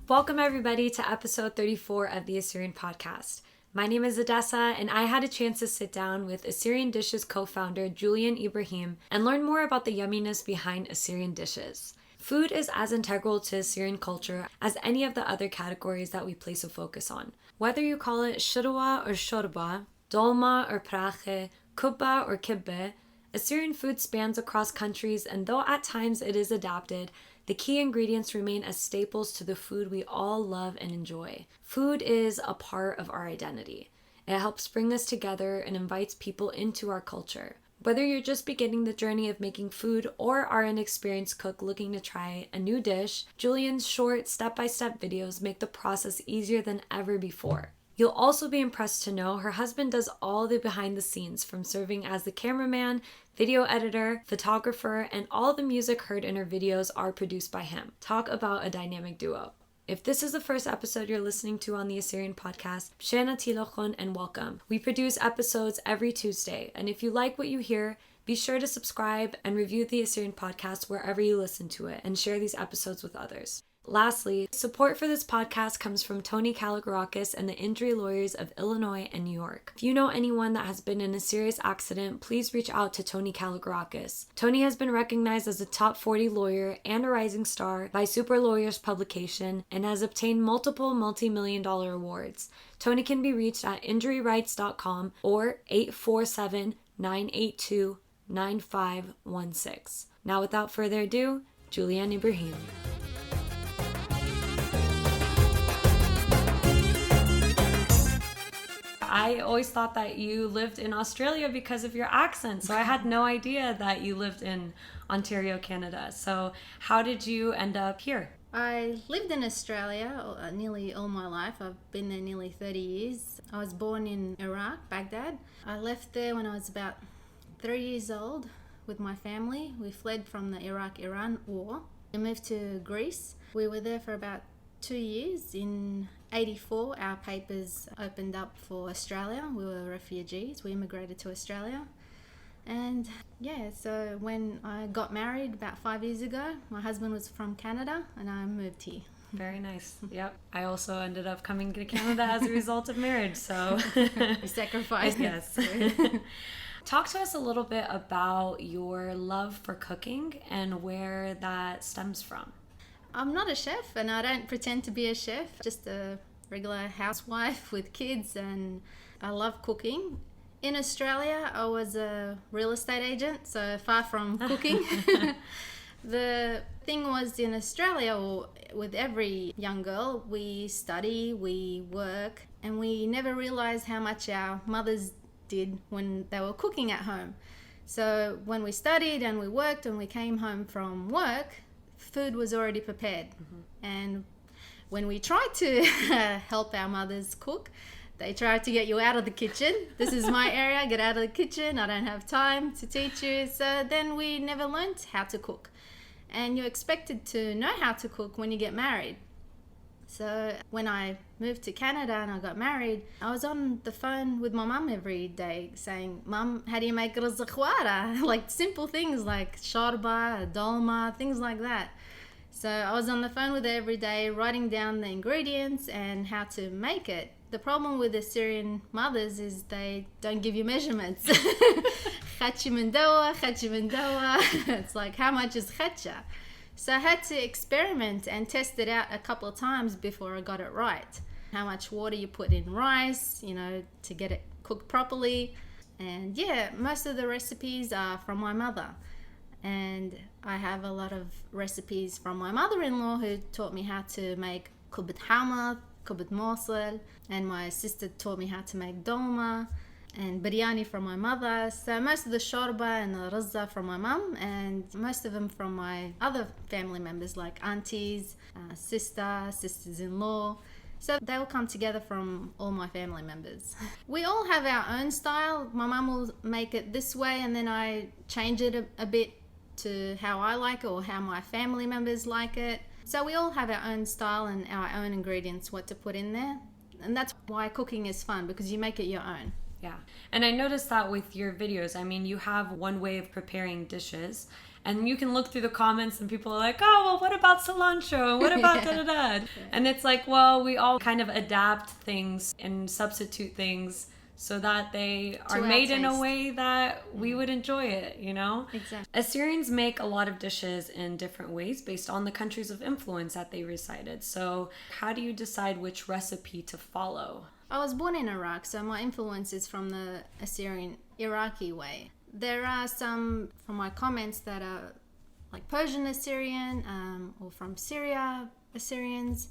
Welcome everybody to episode 34 of the Assyrian podcast. My name is Adessa and I had a chance to sit down with Assyrian Dishes co-founder Julian Ibrahim and learn more about the yumminess behind Assyrian dishes. Food is as integral to Assyrian culture as any of the other categories that we place a focus on. Whether you call it shurwa or shorba, dolma or prache, kubba or kibbe, Assyrian food spans across countries, and though at times it is adapted, the key ingredients remain as staples to the food we all love and enjoy. Food is a part of our identity. It helps bring us together and invites people into our culture. Whether you're just beginning the journey of making food or are an experienced cook looking to try a new dish, Julian's short step-by-step videos make the process easier than ever before. You'll also be impressed to know her husband does all the behind the scenes, from serving as the cameraman, video editor, photographer, and all the music heard in her videos are produced by him. Talk about a dynamic duo. If this is the first episode you're listening to on the Assyrian podcast, Shena Tilochon and welcome. We produce episodes every Tuesday, and if you like what you hear, be sure to subscribe and review the Assyrian podcast wherever you listen to it, and share these episodes with others. Lastly, support for this podcast comes from Tony Kalogerakis and the injury lawyers of Illinois and New York. If you know anyone that has been in a serious accident, please reach out to Tony Kalogerakis. Tony has been recognized as a top 40 lawyer and a rising star by Super Lawyers publication and has obtained multiple multi-million-dollar awards. Tony can be reached at injuryrights.com or 847-982-9516. Now without further ado, Julian Ibrahim. I always thought that you lived in Australia because of your accent, so I had no idea that you lived in Ontario, Canada. So how did you end up here? I lived in Australia nearly all my life. I've been there nearly 30 years. I was born in Iraq, Baghdad. I left there when I was about 3 years old with my family. We fled from the Iraq-Iran war. We moved to Greece. We were there for about 2 years. In 1984, our papers opened up for Australia. We were refugees. We immigrated to Australia. And so when I got married about 5 years ago, my husband was from Canada and I moved here. Very nice. Yep. I also ended up coming to Canada as a result of marriage, so... You sacrificed. Yes. Talk to us a little bit about your love for cooking and where that stems from. I'm not a chef and I don't pretend to be a chef, just a regular housewife with kids, and I love cooking. In Australia, I was a real estate agent, so far from cooking. The thing was, in Australia, or with every young girl, we study, we work, and we never realized how much our mothers did when they were cooking at home. So when we studied and we worked and we came home from work, food was already prepared. And when we tried to help our mothers cook, they tried to get you out of the kitchen. This is my area, get out of the kitchen, I don't have time to teach you. So then we never learned how to cook. And you're expected to know how to cook when you get married. So when I moved to Canada and I got married, I was on the phone with my mum every day saying, "Mum, how do you make rizqwara?" Like simple things like shorba, dolma, things like that. So I was on the phone with her every day, writing down the ingredients and how to make it. The problem with Assyrian mothers is they don't give you measurements. Khachi mandawa, khachi mandawa. It's like, how much is khacha? So I had to experiment and test it out a couple of times before I got it right. How much water you put in rice, to get it cooked properly. And most of the recipes are from my mother. And I have a lot of recipes from my mother-in-law who taught me how to make kubit hamad, kubit morsel, and my sister taught me how to make dolma and biryani from my mother. So most of the shorba and the rizza from my mum, and most of them from my other family members like aunties, sisters-in-law. So they all come together from all my family members. We all have our own style. My mum will make it this way and then I change it a bit to how I like it or how my family members like it. So we all have our own style and our own ingredients, what to put in there. And that's why cooking is fun, because you make it your own. Yeah. And I noticed that with your videos. I mean, you have one way of preparing dishes, and you can look through the comments and people are like, oh, well, what about cilantro? And what about Yeah. da-da-da? And it's like, well, we all kind of adapt things and substitute things so that they are our made in a taste. way that we would enjoy it, you know? Exactly. Assyrians make a lot of dishes in different ways based on the countries of influence that they resided. So how do you decide which recipe to follow? I was born in Iraq, so my influence is from the Assyrian Iraqi way. There are some from my comments that are like Persian Assyrian or from Syria Assyrians.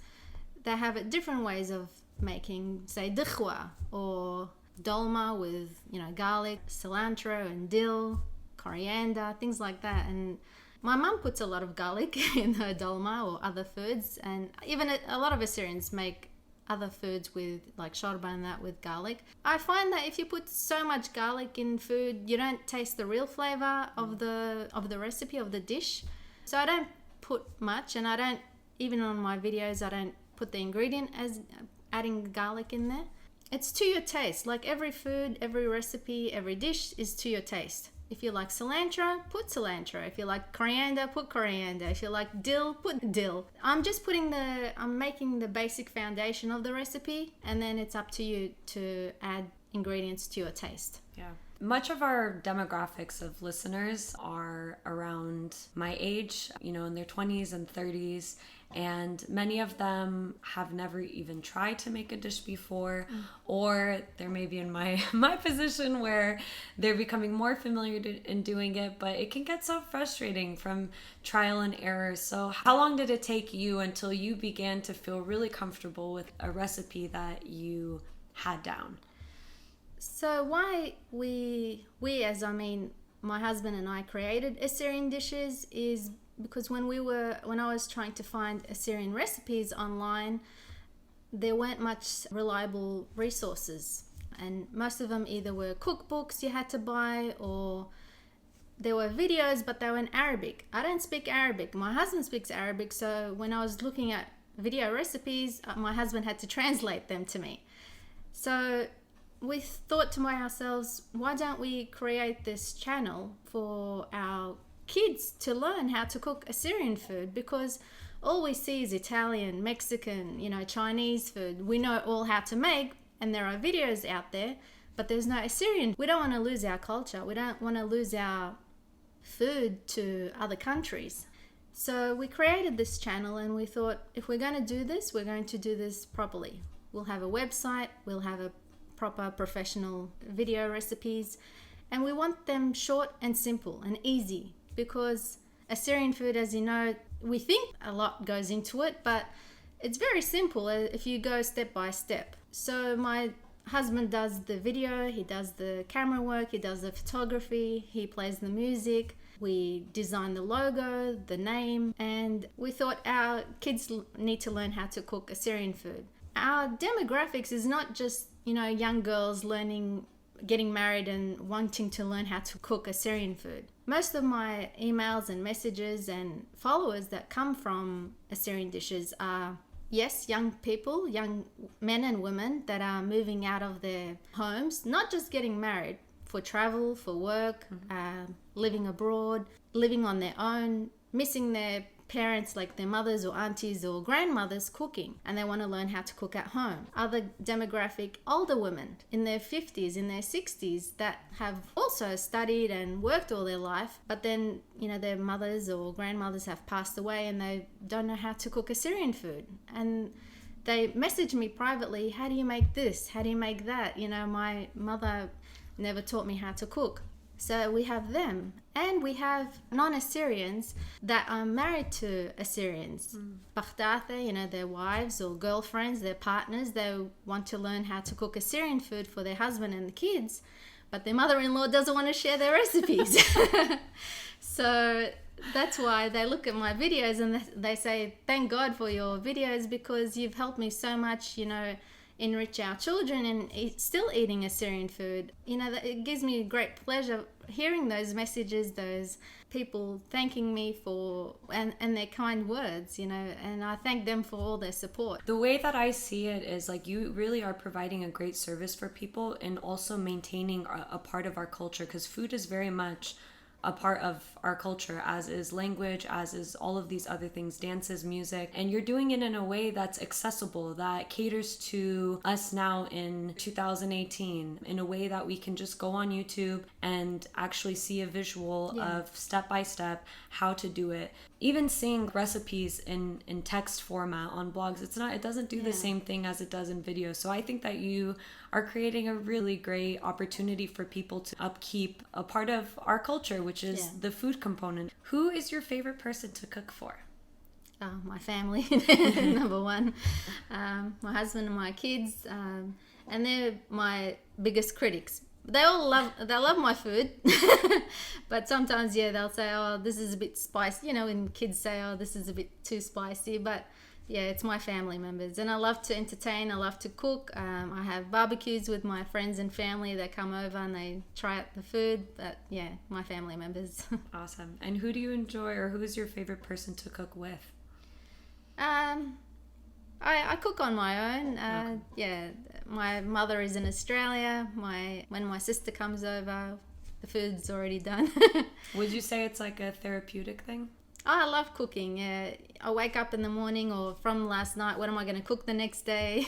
They have different ways of making, say, dikhwa or dolma with, garlic, cilantro and dill, coriander, things like that. And my mum puts a lot of garlic in her dolma or other foods, and even a lot of Assyrians make other foods with like shorba and that with garlic. I find that if you put so much garlic in food, you don't taste the real flavor of the recipe of the dish. So I don't put much, and I don't, even on my videos, I don't put the ingredient as adding garlic in there. It's to your taste. Like every food, every recipe, every dish is to your taste. If you like cilantro, put cilantro. If you like coriander, put coriander. If you like dill, put dill. I'm making the basic foundation of the recipe, and then it's up to you to add ingredients to your taste. Yeah. Much of our demographics of listeners are around my age, in their 20s and 30s. And many of them have never even tried to make a dish before, or they're maybe in my position where they're becoming more familiar in doing it, but it can get so frustrating from trial and error. So how long did it take you until you began to feel really comfortable with a recipe that you had down? So why my husband and I created Assyrian Dishes is because when I was trying to find Assyrian recipes online, there weren't much reliable resources, and most of them either were cookbooks you had to buy, or there were videos, but they were in Arabic. I don't speak Arabic. My husband speaks Arabic, so when I was looking at video recipes, my husband had to translate them to me. So we thought to ourselves, why don't we create this channel for our kids to learn how to cook Assyrian food? Because all we see is Italian, Mexican, Chinese food. We know all how to make, and there are videos out there, but there's no Assyrian. We don't want to lose our culture. We don't want to lose our food to other countries. So we created this channel, and we thought, if we're going to do this, we're going to do this properly. We'll have a website, we'll have a proper professional video recipes, and we want them short and simple and easy, because Assyrian food, as you know, we think a lot goes into it, but it's very simple if you go step by step. So my husband does the video, he does the camera work, he does the photography, he plays the music, we design the logo, the name, and we thought our kids need to learn how to cook Assyrian food. Our demographics is not just, young girls getting married and wanting to learn how to cook Assyrian food. Most of my emails and messages and followers that come from Assyrian Dishes are, yes, young people, young men and women that are moving out of their homes, not just getting married, for travel, for work, living abroad, living on their own, missing their parents, like their mothers or aunties or grandmothers cooking, and they want to learn how to cook at home. Other demographic, older women in their 50s, in their 60s, that have also studied and worked all their life, but then their mothers or grandmothers have passed away and they don't know how to cook Assyrian food, and they message me privately, how do you make this, how do you make that, my mother never taught me how to cook. So we have them, and we have non-Assyrians that are married to Assyrians. Bakhtathe, their wives or girlfriends, their partners, they want to learn how to cook Assyrian food for their husband and the kids, but their mother-in-law doesn't want to share their recipes. So that's why they look at my videos and they say, thank God for your videos, because you've helped me so much, enrich our children and still eating Assyrian food. You know, it gives me great pleasure hearing those messages, those people thanking me for and their kind words, you know, and I thank them for all their support. The way that I see it is like you really are providing a great service for people and also maintaining a part of our culture, because food is very much a part of our culture, as is language, as is all of these other things, dances, music, and you're doing it in a way that's accessible, that caters to us now in 2018, in a way that we can just go on YouTube and actually see a visual of step by step how to do it. Even seeing recipes in text format on blogs, it doesn't do the same thing as it does in video. So I think that you are creating a really great opportunity for people to upkeep a part of our culture, which is the food component. Who is your favorite person to cook for? My family, number one. My husband and my kids, and they're my biggest critics. They love my food, but sometimes they'll say, oh, this is a bit spicy, you know, when kids say, oh, this is a bit too spicy. But it's my family members, and I love to entertain, I love to cook. I have barbecues with my friends and family that come over and they try out the food. But my family members. Awesome. And who do you enjoy, or who's your favorite person to cook with? I cook on my own. My mother is in Australia. When my sister comes over, the food's already done. Would you say it's like a therapeutic thing? I love cooking. I wake up in the morning, or from last night, what am I going to cook the next day?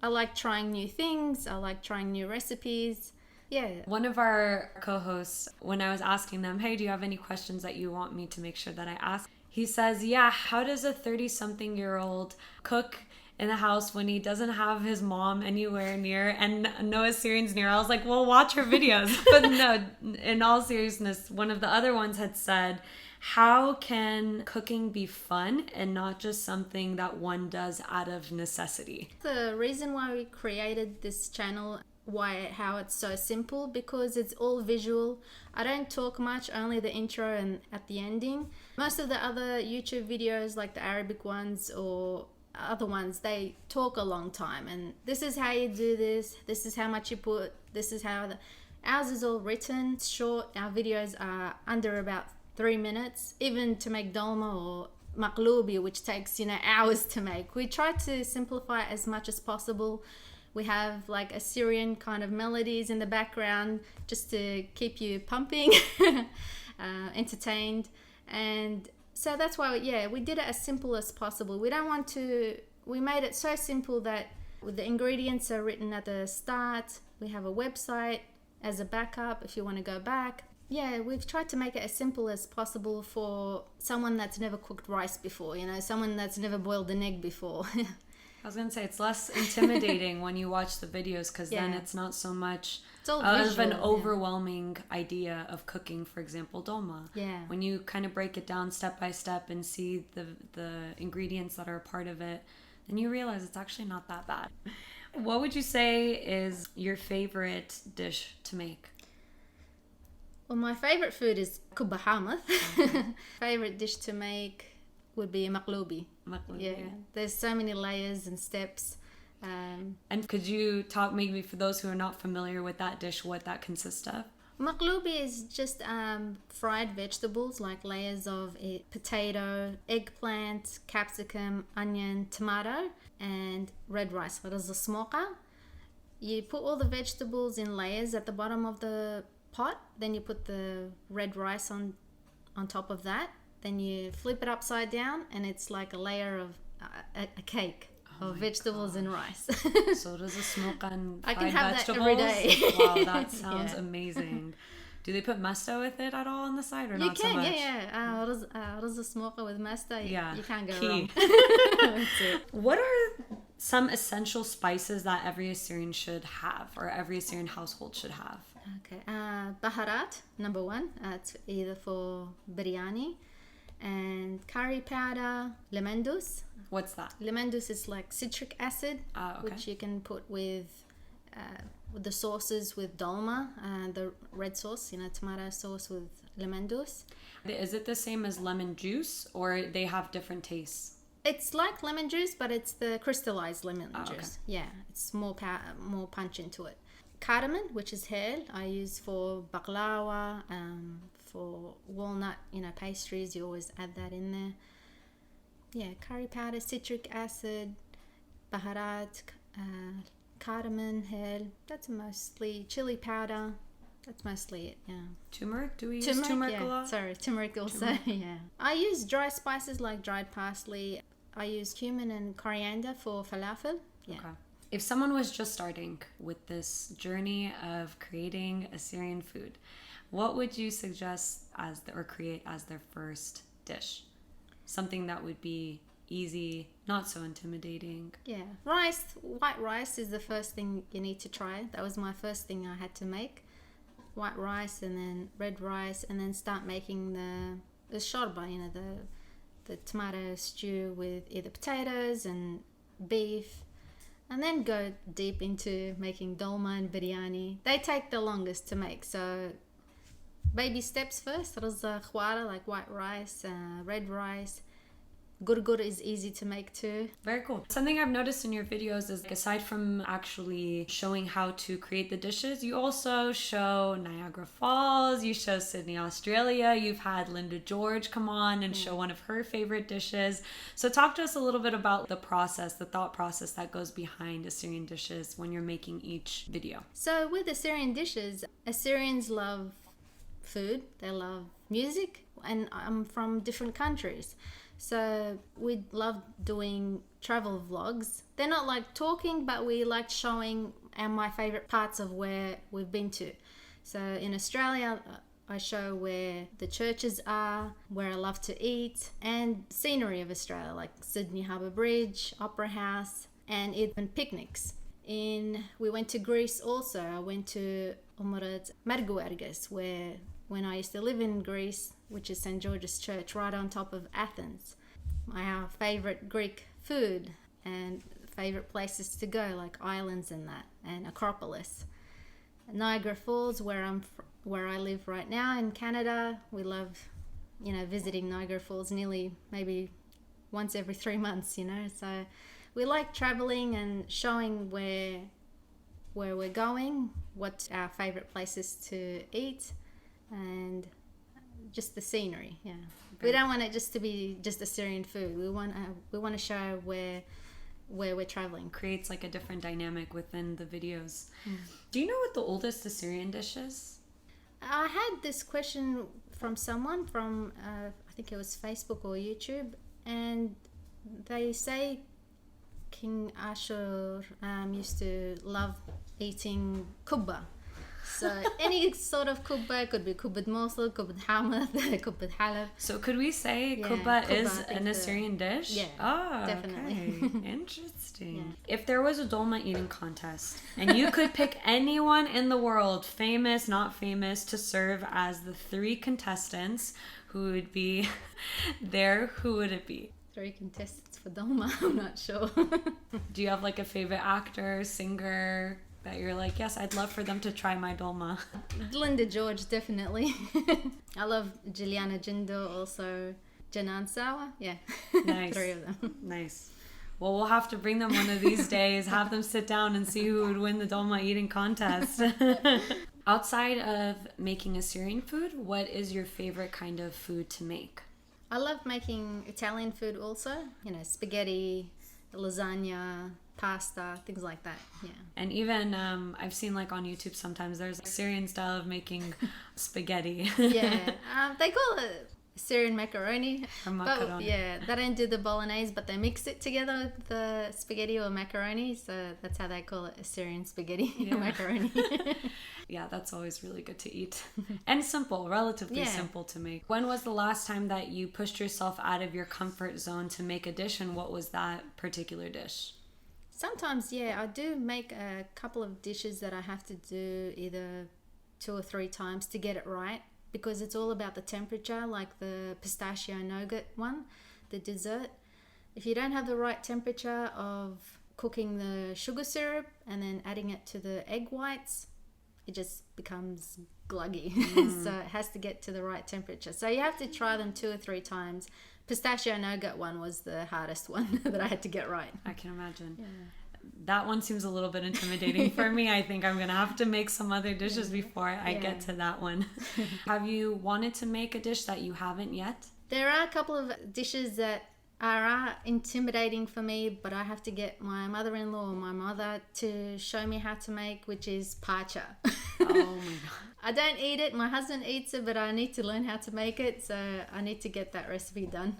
I like trying new things. I like trying new recipes. Yeah. One of our co-hosts, when I was asking them, hey, do you have any questions that you want me to make sure that I ask? He says, how does a 30-something-year-old cook in the house when he doesn't have his mom anywhere near and no Assyrians near? I was like, well, watch her videos. But no, in all seriousness, one of the other ones had said, how can cooking be fun and not just something that one does out of necessity? The reason why we created this channel, how it's so simple, because it's all visual. I don't talk much, only the intro and at the ending. Most of the other YouTube videos, like the Arabic ones or other ones, they talk a long time, and this is how you do this is how much you put, this is how ours is all written. It's short. Our videos are under about 3 minutes, even to make dolma or maqloubi, which takes hours to make. We try to simplify as much as possible. We have like Assyrian kind of melodies in the background just to keep you pumping, entertained. And so that's why, we did it as simple as possible. We made it so simple that the ingredients are written at the start. We have a website as a backup if you want to go back. We've tried to make it as simple as possible for someone that's never cooked rice before, someone that's never boiled an egg before. I was going to say, it's less intimidating when you watch the videos, because then it's not so much of an overwhelming idea of cooking, for example, dolma. Yeah. When you kind of break it down step by step and see the ingredients that are a part of it, then you realize it's actually not that bad. What would you say is your favorite dish to make? Well, my favorite food is kubba hamad. Favorite dish to make would be maqloubi. There's so many layers and steps. And could you talk, maybe for those who are not familiar with that dish, what that consists of? Maqloubi is just fried vegetables, like layers of potato, eggplant, capsicum, onion, tomato, and red rice. What is the smoker? You put all the vegetables in layers at the bottom of the pot, then you put the red rice on top of that, then you flip it upside down, and it's like a layer of a cake of vegetables and rice. So does a smoke on I fried can have vegetables? that every day. Wow, that sounds amazing. Do they put masto with it at all on the side, or not so much? Ruz smoker with masto, you can't go Key. wrong. That's it. What are some essential spices that every Assyrian should have, or every Assyrian household should have? Okay, baharat, number one. It's either for biryani, and curry powder, lemendus. What's that? Lemendus is like citric acid, which you can put with the sauces with dolma, the red sauce, tomato sauce with lemendus. Is it the same as lemon juice, or they have different tastes? It's like lemon juice, but it's the crystallized lemon Oh, okay. juice. Yeah, it's more more punch into it. Cardamom, which is hel, I use for baklava, for walnut, pastries. You always add that in there. Yeah, curry powder, citric acid, baharat, cardamom, hel. That's mostly chili powder. That's mostly it. Yeah. Turmeric? Do we use turmeric a lot? Sorry, turmeric also. Yeah. I use dry spices like dried parsley. I use cumin and coriander for falafel. Yeah. Okay. If someone was just starting with this journey of creating Assyrian food, what would you suggest or create as their first dish? Something that would be easy, not so intimidating. Yeah. White rice is the first thing you need to try. That was my first thing I had to make. White rice and then red rice, and then start making the shorba, the tomato stew with either potatoes and beef. And then go deep into making dolma and biryani. They take the longest to make, so baby steps first. Raza khwara, like white rice, red rice. Gurgur is easy to make too. Very cool. Something I've noticed in your videos is, aside from actually showing how to create the dishes, you also show Niagara Falls, you show Sydney, Australia. You've had Linda George come on and show one of her favorite dishes. So talk to us a little bit about the thought process that goes behind Assyrian dishes when you're making each video. So with Assyrian dishes, Assyrians love food, they love music, and I'm from different countries. So we love doing travel vlogs. They're not like talking, but we like showing my favorite parts of where we've been to. So in Australia, I show where the churches are, where I love to eat, and scenery of Australia, like Sydney Harbour Bridge, Opera House, and even picnics. We went to Greece also. I went to Omorat Marguerges, where when I used to live in Greece, which is St. George's Church, right on top of Athens. My favorite Greek food and favorite places to go, like islands and that, and Acropolis. Niagara Falls, where I live right now in Canada. We love, visiting Niagara Falls maybe once every 3 months, So we like traveling and showing where we're going, what our favorite places to eat, and just the scenery. Yeah, we don't want it just to be just Assyrian food. We want to show where we're traveling. Creates like a different dynamic within the videos. Do you know what the oldest Assyrian dish is? I had this question from someone from I think it was Facebook or YouTube, and they say King Ashur used to love eating kubba. So any sort of kubba, could be kubbad morsel, kubbad hamath, kubbad halab. So could we say kubba is an Assyrian dish? Yeah, definitely. Okay. Interesting. Yeah. If there was a dolma eating contest and you could pick anyone in the world, famous, not famous, to serve as the 3 contestants who would be there, who would it be? 3 contestants for dolma, I'm not sure. Do you have like a favorite actor, singer that you're like, yes, I'd love for them to try my dolma? Linda George, definitely. I love Juliana Jindo, also Janan Sawa. Yeah. Nice. 3 of them. Nice. Well, we'll have to bring them one of these days, have them sit down and see who would win the dolma eating contest. Outside of making Assyrian food, what is your favorite kind of food to make? I love making Italian food also. Spaghetti, lasagna, pasta, things like that. Yeah. And even I've seen like on YouTube sometimes there's Syrian style of making spaghetti. Yeah. They call it Syrian macaroni. Or macaroni. But yeah, they don't do the bolognese, but they mix it together with the spaghetti or macaroni. So that's how they call it, Assyrian spaghetti or macaroni. Yeah, that's always really good to eat. And simple, relatively simple to make. When was the last time that you pushed yourself out of your comfort zone to make a dish, and what was that particular dish? Sometimes, I do make a couple of dishes that I have to do either 2 or 3 times to get it right, because it's all about the temperature, like the pistachio nougat one, the dessert. If you don't have the right temperature of cooking the sugar syrup and then adding it to the egg whites, it just becomes gluggy. So it has to get to the right temperature. So you have to try them 2 or 3 times. Pistachio nougat one was the hardest one that I had to get right. I can imagine. Yeah. That one seems a little bit intimidating for me. I think I'm going to have to make some other dishes before I get to that one. Have you wanted to make a dish that you haven't yet? There are a couple of dishes that are intimidating for me, but I have to get my mother-in-law or my mother to show me how to make, which is pacha. Oh my God. I don't eat it. My husband eats it, but I need to learn how to make it, so I need to get that recipe done.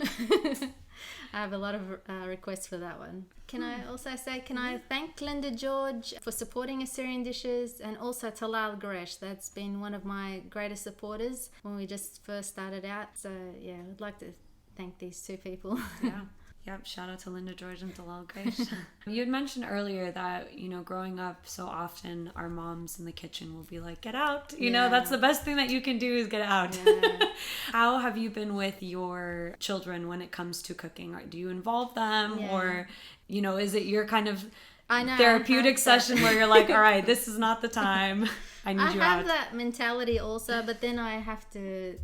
I have a lot of requests for that one. Can I also say, can I thank Linda George for supporting Assyrian Dishes, and also Talal Goresh. That's been one of my greatest supporters when we just first started out. So yeah, I'd like to thank these 2 people. Yeah. Yep. Shout out to Linda George and Dalal Grace. You had mentioned earlier that, growing up so often our moms in the kitchen will be like, get out. You know, that's the best thing that you can do is get out. Yeah. How have you been with your children when it comes to cooking? Do you involve them or, is it your kind of therapeutic session where you're like, all right, this is not the time. I need you out. I have that mentality also, but then I have to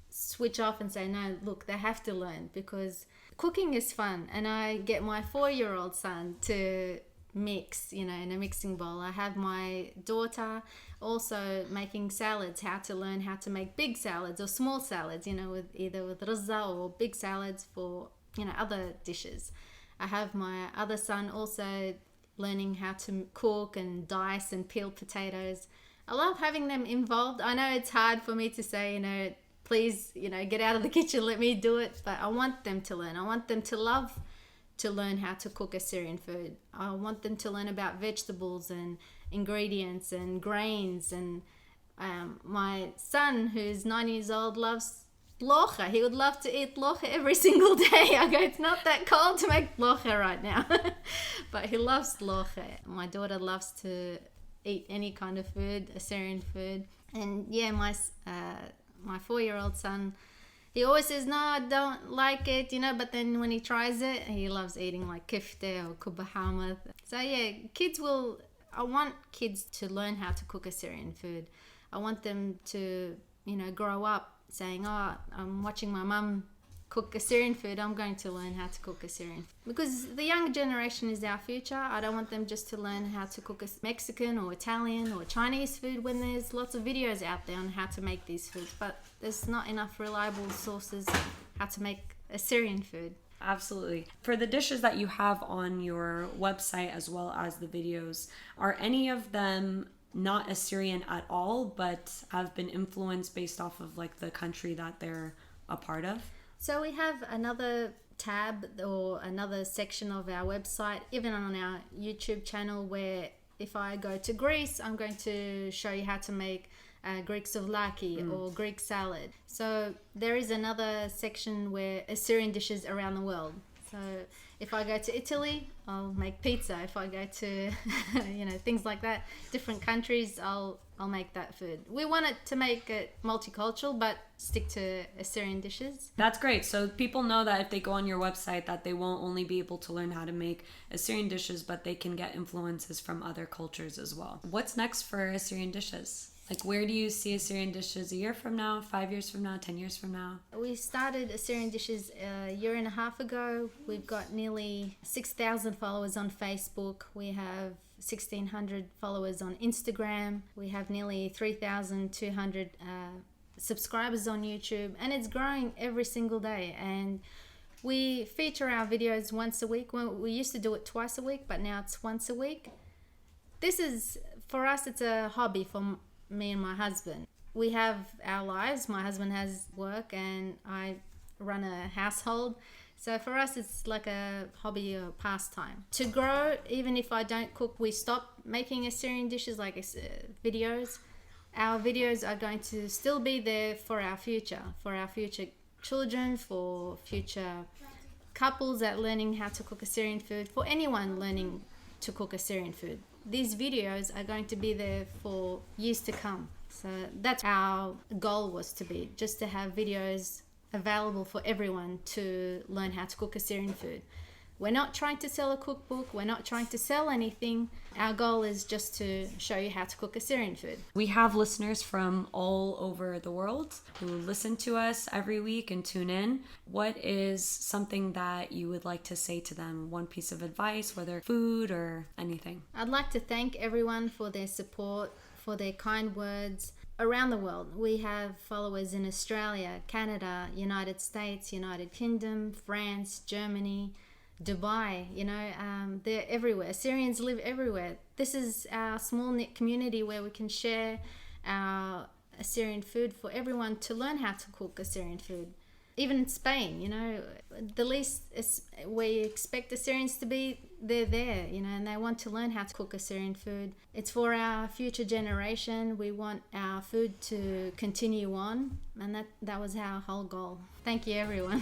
switch off and say, no, look, they have to learn, because cooking is fun. And I get my 4-year-old son to mix, in a mixing bowl. I have my daughter also making salads, how to learn how to make big salads or small salads, with either with rizza or big salads for, other dishes. I have my other son also learning how to cook and dice and peel potatoes. I love having them involved. I know it's hard for me to say, please, get out of the kitchen, let me do it. But I want them to learn. I want them to love to learn how to cook Assyrian food. I want them to learn about vegetables and ingredients and grains. And my son, who's 9 years old, loves locha. He would love to eat locha every single day. I go, it's not that cold to make locha right now. But he loves locha. My daughter loves to eat any kind of food, Assyrian food. And yeah, my 4-year-old son, he always says, no, I don't like it, but then when he tries it, he loves eating like kifte or kubahamath. So yeah, I want kids to learn how to cook Assyrian food. I want them to, grow up saying, oh, I'm watching my mum cook Assyrian food, I'm going to learn how to cook Assyrian. Because the younger generation is our future. I don't want them just to learn how to cook Mexican or Italian or Chinese food when there's lots of videos out there on how to make these foods. But there's not enough reliable sources how to make Assyrian food. Absolutely. For the dishes that you have on your website as well as the videos, are any of them not Assyrian at all, but have been influenced based off of like the country that they're a part of? So we have another tab or another section of our website, even on our YouTube channel, where if I go to Greece, I'm going to show you how to make Greek souvlaki or Greek salad. So there is another section where Assyrian dishes around the world. So if I go to Italy, I'll make pizza. If I go to, things like that, different countries, I'll make that food. We want it to make it multicultural, but stick to Assyrian dishes. That's great. So people know that if they go on your website that they won't only be able to learn how to make Assyrian dishes, but they can get influences from other cultures as well. What's next for Assyrian Dishes? Like, where do you see Assyrian Dishes a year from now, 5 years from now, 10 years from now? We started Assyrian Dishes a year and a half ago. We've got nearly 6,000 followers on Facebook. We have 1,600 followers on Instagram. We have nearly 3,200 subscribers on YouTube. And it's growing every single day. And we feature our videos once a week. We used to do it twice a week, but now it's once a week. This is, for us, it's a hobby for me and my husband. We have our lives. My husband has work and I run a household. So for us, it's like a hobby or pastime. To grow, even if I don't cook, we stop making Assyrian dishes like videos. Our videos are going to still be there for our future children, for future couples that are learning how to cook Assyrian food, for anyone learning to cook Assyrian food. These videos are going to be there for years to come. So that's our goal, was to be just to have videos available for everyone to learn how to cook Assyrian food. We're not trying to sell a cookbook. We're not trying to sell anything. Our goal is just to show you how to cook Assyrian food. We have listeners from all over the world who listen to us every week and tune in. What is something that you would like to say to them? One piece of advice, whether food or anything. I'd like to thank everyone for their support, for their kind words. Around the world, we have followers in Australia, Canada, United States, United Kingdom, France, Germany, Dubai, they're everywhere. Syrians live everywhere. This is our small knit community where we can share our Assyrian food for everyone to learn how to cook Assyrian food. Even in Spain, the least is where you expect Assyrians to be, they're there, and they want to learn how to cook Assyrian food. It's for our future generation. We want our food to continue on, and that was our whole goal. Thank you, everyone.